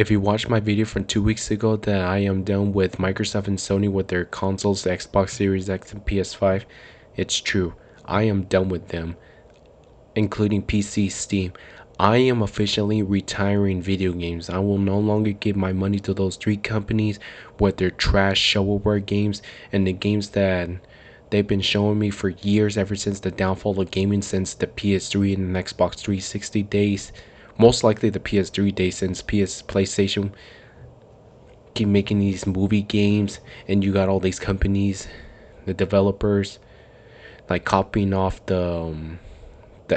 If you watched my video from 2 weeks ago that I am done with Microsoft and Sony with their consoles, the Xbox Series X and PS5, it's true. I am done with them, including PC, Steam. I am officially retiring video games. I will no longer give my money to those three companies with their trash shovelware games and the games that they've been showing me for years, ever since the downfall of gaming, since the PS3 and the Xbox 360 days. Most likely the PS3 days, since PlayStation keep making these movie games and you got all these companies, the developers, like copying off the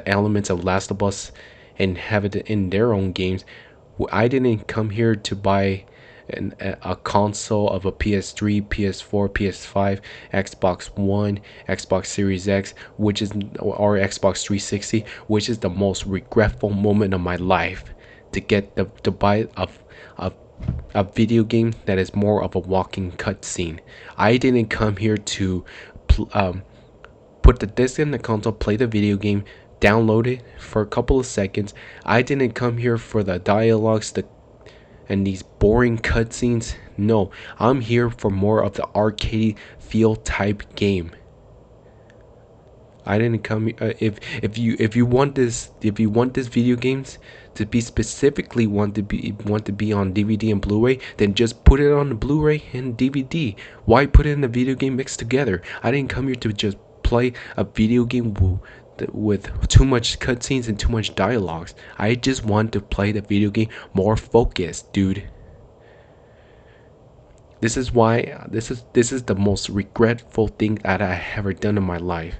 elements of Last of Us and have it in their own games. I didn't come here to buy a console of a PS3, PS4, PS5, Xbox One, Xbox Series X, which is or Xbox 360, which is the most regretful moment of my life, to get to buy a a video game that is more of a walking cutscene. I didn't come here to pl- um, put the disc in the console, play the video game, download it for a couple of seconds. I didn't come here for the dialogues and these boring cutscenes. No, I'm here for more of the arcade feel type game. I didn't come if you want this video games to be specifically want to be on DVD and Blu-ray, then just put it on the Blu-ray and DVD. Why put it in the video game mixed together? I didn't come here to just play a video game with too much cutscenes and too much dialogues. I just want to play the video game more focused, dude. This is why this is the most regretful thing that I have ever done in my life.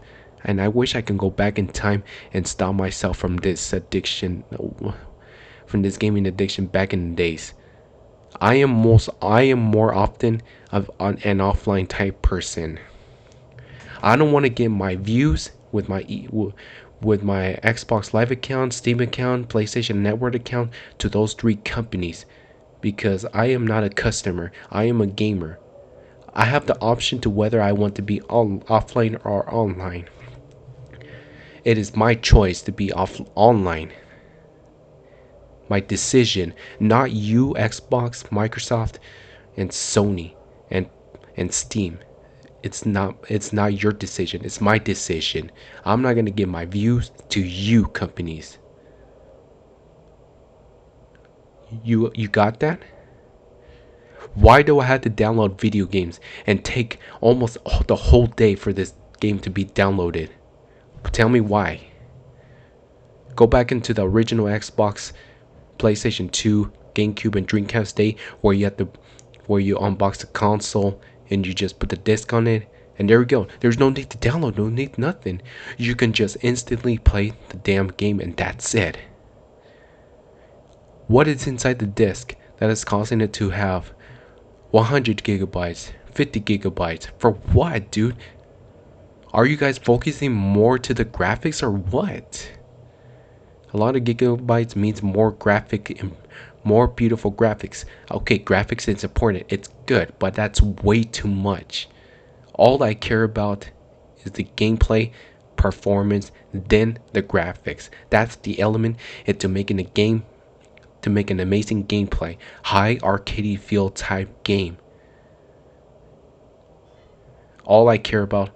And I wish I can go back in time and stop myself from this addiction, from this gaming addiction back in the days. I am more often of an offline type person. I don't want to get my views with my Xbox Live account, Steam account, PlayStation Network account to those three companies, because I am not a customer. I am a gamer. I have the option to whether I want to be offline or online. It is my choice to be online. My decision, not you, Xbox, Microsoft, and Sony, and Steam. It's not your decision. It's my decision. I'm not gonna give my views to you companies. You got that? Why do I have to download video games and take almost the whole day for this game to be downloaded? Tell me why. Go back into the original Xbox, PlayStation 2, GameCube, and Dreamcast day where you unbox the console and you just put the disc on it, and there we go. There's no need to download, no need nothing. You can just instantly play the damn game and that's it. What is inside the disc that is causing it to have 100 gigabytes, 50 gigabytes? For what, dude? Are you guys focusing more to the graphics or what? A lot of gigabytes means more graphic and more beautiful graphics. Okay, graphics is important. It's good, but that's way too much. All I care about is the gameplay, performance, then the graphics. That's the element into making a game, to make an amazing gameplay, high arcade feel type game. All I care about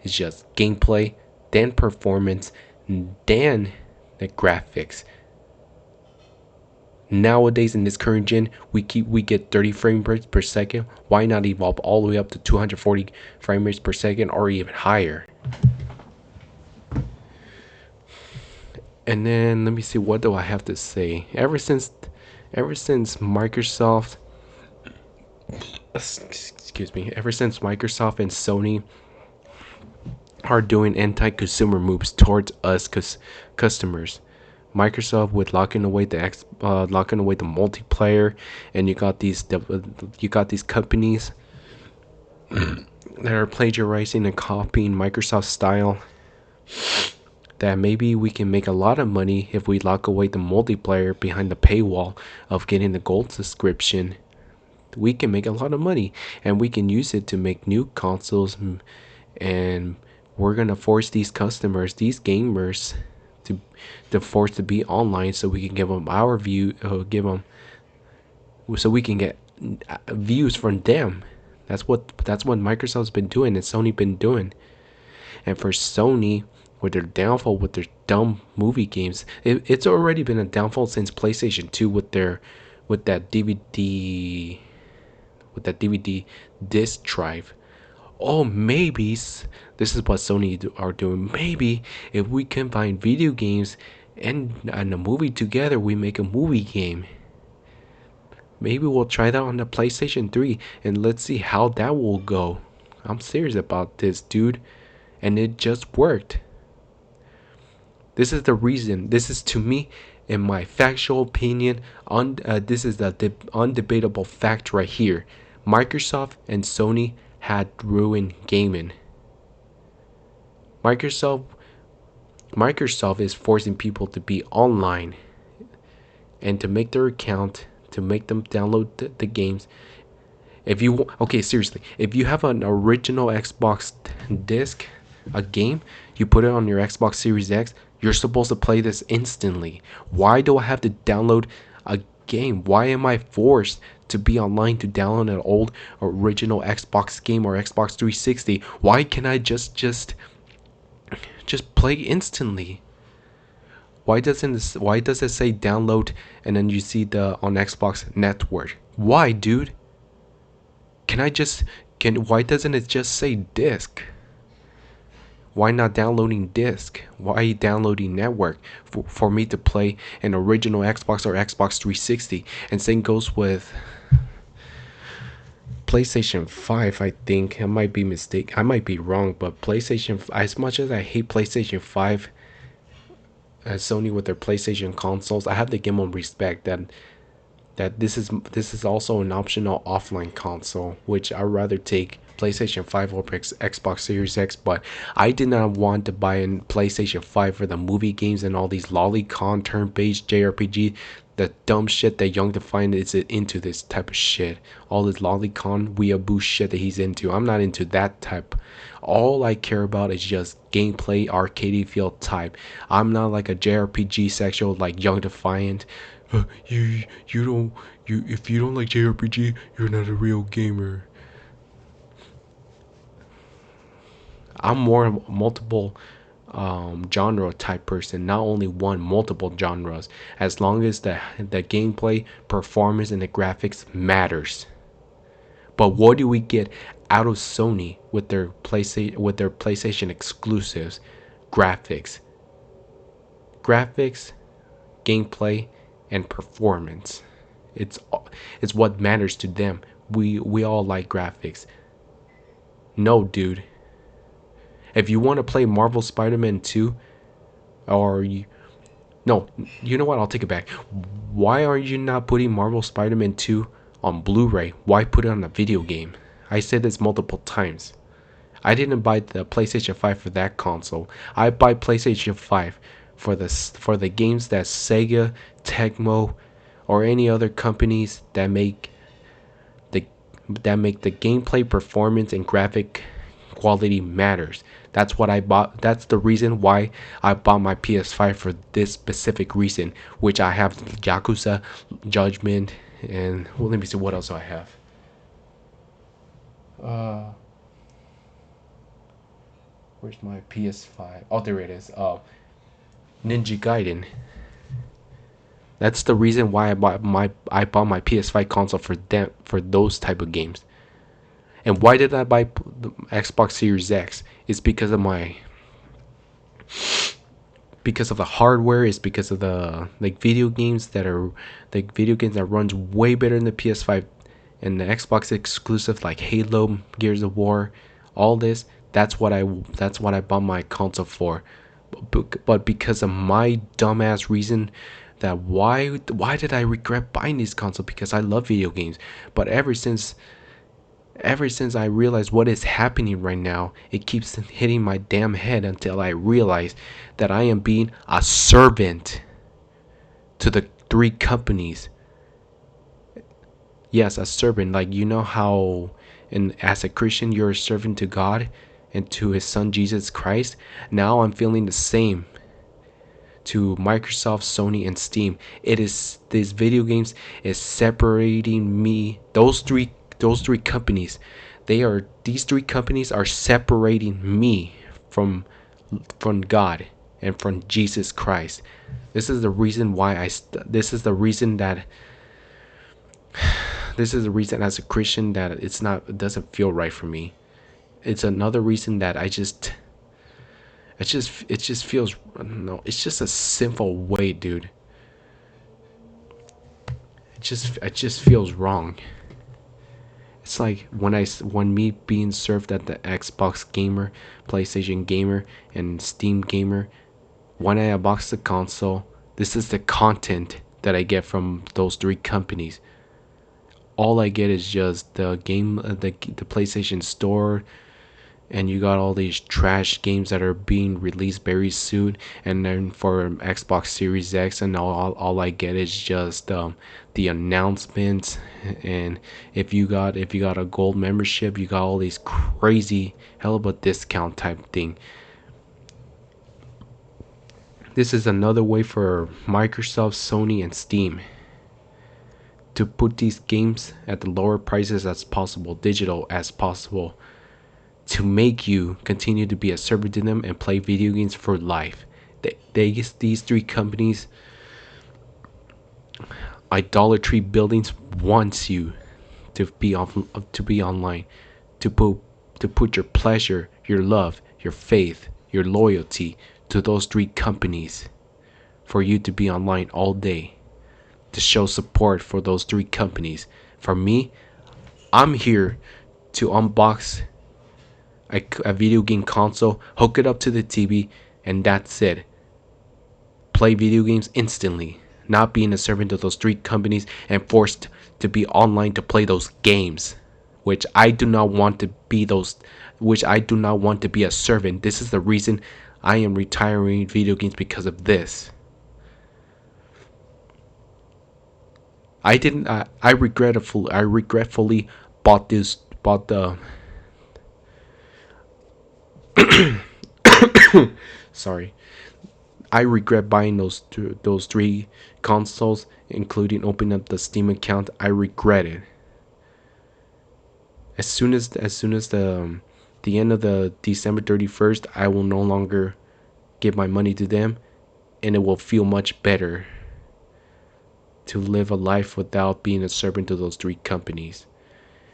is just gameplay, then performance, then the graphics. Nowadays in this current gen, we get 30 frame rates per second. Why not evolve all the way up to 240 frame rates per second or even higher? And then let me see, what do I have to say? Ever since Microsoft, excuse me, ever since Microsoft and Sony are doing anti-consumer moves towards us customers. Microsoft with locking away the multiplayer, and you got these companies that are plagiarizing and copying Microsoft style. That maybe we can make a lot of money if we lock away the multiplayer behind the paywall of getting the gold subscription. We can make a lot of money, and we can use it to make new consoles, and we're gonna force these customers, these gamers, to force to be online so we can give them our view, give them so we can get views from them. That's what Microsoft's been doing and Sony been doing. And for Sony, with their downfall with their dumb movie games, it's already been a downfall since PlayStation 2 with that DVD with that DVD disc drive. Oh, maybe this is what Sony are doing. Maybe if we combine video games and a movie together, we make a movie game. Maybe we'll try that on the PlayStation 3 and let's see how that will go. I'm serious about this, dude. And it just worked. This is the reason. This is, to me, in my factual opinion, this is the undebatable fact right here. Microsoft and Sony had ruined gaming. Microsoft Microsoft is forcing people to be online and to make their account, to make them download the games. If you okay, seriously, if you have an original Xbox disc, a game, you put it on your Xbox Series X, you're supposed to play this instantly. Why do I have to download a game? Why am I forced to be online to download an old original Xbox game or Xbox 360? Why can I just play instantly? Why does it say download and then you see the on Xbox network? Why, dude? Why doesn't it just say disc? Why not downloading disc? Why downloading network for me to play an original Xbox or Xbox 360? And same goes with PlayStation 5, I think. I might be mistaken. I might be wrong, but PlayStation, as much as I hate PlayStation 5, Sony with their PlayStation consoles, I have to give them respect that this is also an optional offline console, which I'd rather take PlayStation 5 over Xbox Series X. But I did not want to buy a PlayStation 5 for the movie games and all these lolicon turn-based JRPG, the dumb shit that Young Defiant is into. This type of shit, all this lolicon weeaboo shit that he's into. I'm not into that type. All I care about is just gameplay, arcadey feel type. I'm not like a JRPG sexual like Young Defiant. You don't, if you don't like JRPG, you're not a real gamer. I'm more of a multiple genre type person, not only one, multiple genres. As long as the gameplay, performance, and the graphics matters. But what do we get out of Sony with their PlayStation exclusives? Graphics, graphics, gameplay, and performance. It's it's what matters to them. We all like graphics. No, dude. If you want to play Marvel Spider-Man 2, or no, you know what? I'll take it back. Why are you not putting Marvel Spider-Man 2 on Blu-ray? Why put it on a video game? I said this multiple times. I didn't buy the PlayStation 5 for that console. I buy PlayStation 5 for the games that Sega, Tecmo, or any other companies the that make the gameplay, performance, and graphic quality matters. That's what I bought. That's the reason why I bought my PS5, for this specific reason, which I have Yakuza, Judgment, and well, let me see what else I have. Uh, where's my PS5? Oh, there it is. Ninja Gaiden. That's the reason why I bought my PS5 console, for those type of games. And why did I buy the Xbox Series X? It's because of the hardware. It's because of the video games that runs way better than the PS5, and the Xbox exclusive like Halo, Gears of War, all this. That's what I bought my console for. But because of my dumbass reason, that why did I regret buying this console? Because I love video games. But ever since I realized what is happening right now, it keeps hitting my damn head until I realize that I am being a servant to the three companies. Yes, a servant. Like, you know how as a Christian you're a servant to God and to his son Jesus Christ? Now I'm feeling the same to Microsoft, Sony, and Steam. It is these video games is separating me. Those three companies, these three companies are separating me from from God and from Jesus Christ. This is the reason why this is the reason as a Christian that it doesn't feel right for me. It's another reason that it just feels, I don't know, it's just a sinful way, dude. It just feels wrong. It's like when me being served at the Xbox gamer, PlayStation gamer, and Steam gamer, when I unbox the console, this is the content that I get from those three companies. All I get is just the PlayStation Store, and you got all these trash games that are being released very soon. And then for Xbox Series X, and all I get is just the announcements. And if you got a gold membership, you got all these crazy hell of a discount type thing. This is another way for Microsoft, Sony, and Steam to put these games at the lower prices as possible, digital as possible, to make you continue to be a servant to them and play video games for life. These three companies, idolatry buildings, wants you to be online, to put your pleasure, your love, your faith, your loyalty to those three companies, for you to be online all day, to show support for those three companies. For me, I'm here to unbox a video game console, hook it up to the TV, and that's it. Play video games instantly, not being a servant of those three companies and forced to be online to play those games, which I do not want to be a servant. This is the reason I am retiring video games, because of this. I regretfully bought the sorry. I regret buying those three consoles, including opening up the Steam account. I regret it. As soon as the end of the December 31st, I will no longer give my money to them, and it will feel much better to live a life without being a servant to those three companies.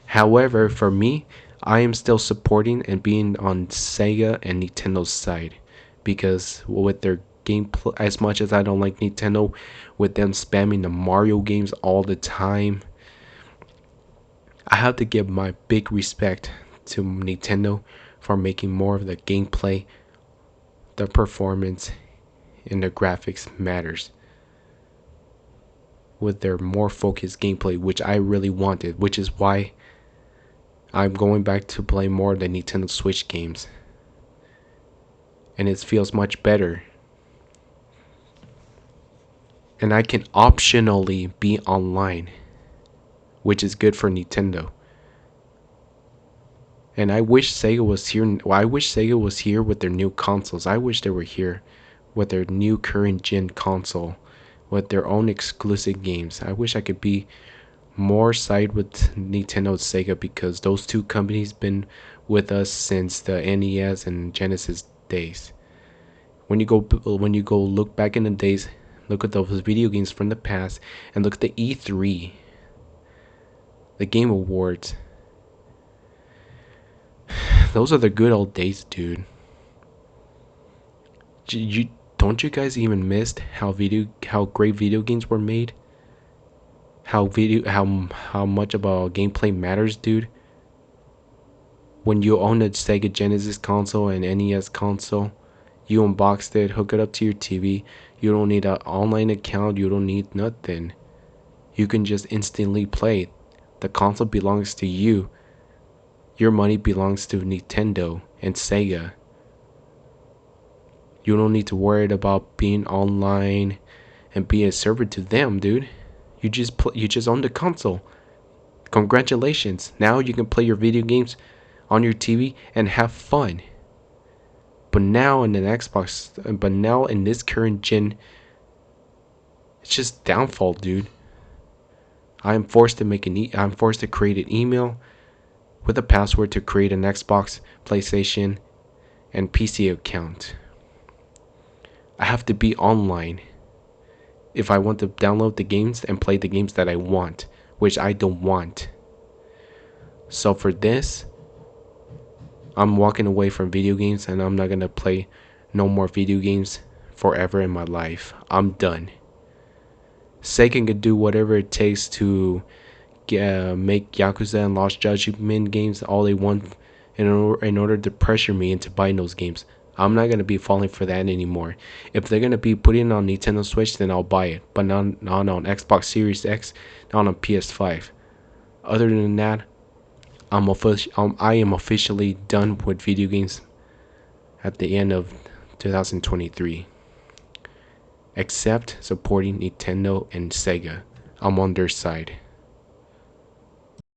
However, for me, I am still supporting and being on Sega and Nintendo's side, because with their gameplay, as much as I don't like Nintendo, with them spamming the Mario games all the time, I have to give my big respect to Nintendo for making more of the gameplay, the performance, and the graphics matters, with their more focused gameplay, which I really wanted, which is why I'm going back to play more of the Nintendo Switch games. And it feels much better. And I can optionally be online, which is good for Nintendo. And I wish Sega was here. Well, I wish Sega was here with their new consoles. I wish they were here with their new current gen console, with their own exclusive games. I wish I could be more side with Nintendo and Sega, because those two companies been with us since the NES and Genesis days. When you go look back in the days, look at those video games from the past, and look at the E3, the Game Awards. Those are the good old days, dude. Don't you guys even miss how great video games were made? How much about gameplay matters, dude? When you own a Sega Genesis console and NES console, you unboxed it, hook it up to your TV. You don't need an online account. You don't need nothing. You can just instantly play. The console belongs to you. Your money belongs to Nintendo and Sega. You don't need to worry about being online and being a server to them, dude. You just own the console. Congratulations. Now you can play your video games on your TV and have fun. But now in an Xbox, but now in this current gen, it's just downfall, dude. I'm forced to I'm forced to create an email with a password to create an Xbox, PlayStation, and PC account. I have to be online if I want to download the games and play the games that I want, which I don't want. So for this, I'm walking away from video games and I'm not gonna play no more video games forever in my life. I'm done. Sega can do whatever it takes to make Yakuza and Lost Judgment games all they want in order to pressure me into buying those games. I'm not gonna be falling for that anymore. If they're gonna be putting it on Nintendo Switch, then I'll buy it, but not on Xbox Series X, not on PS5. Other than that, I am officially done with video games at the end of 2023. Except supporting Nintendo and Sega. I'm on their side.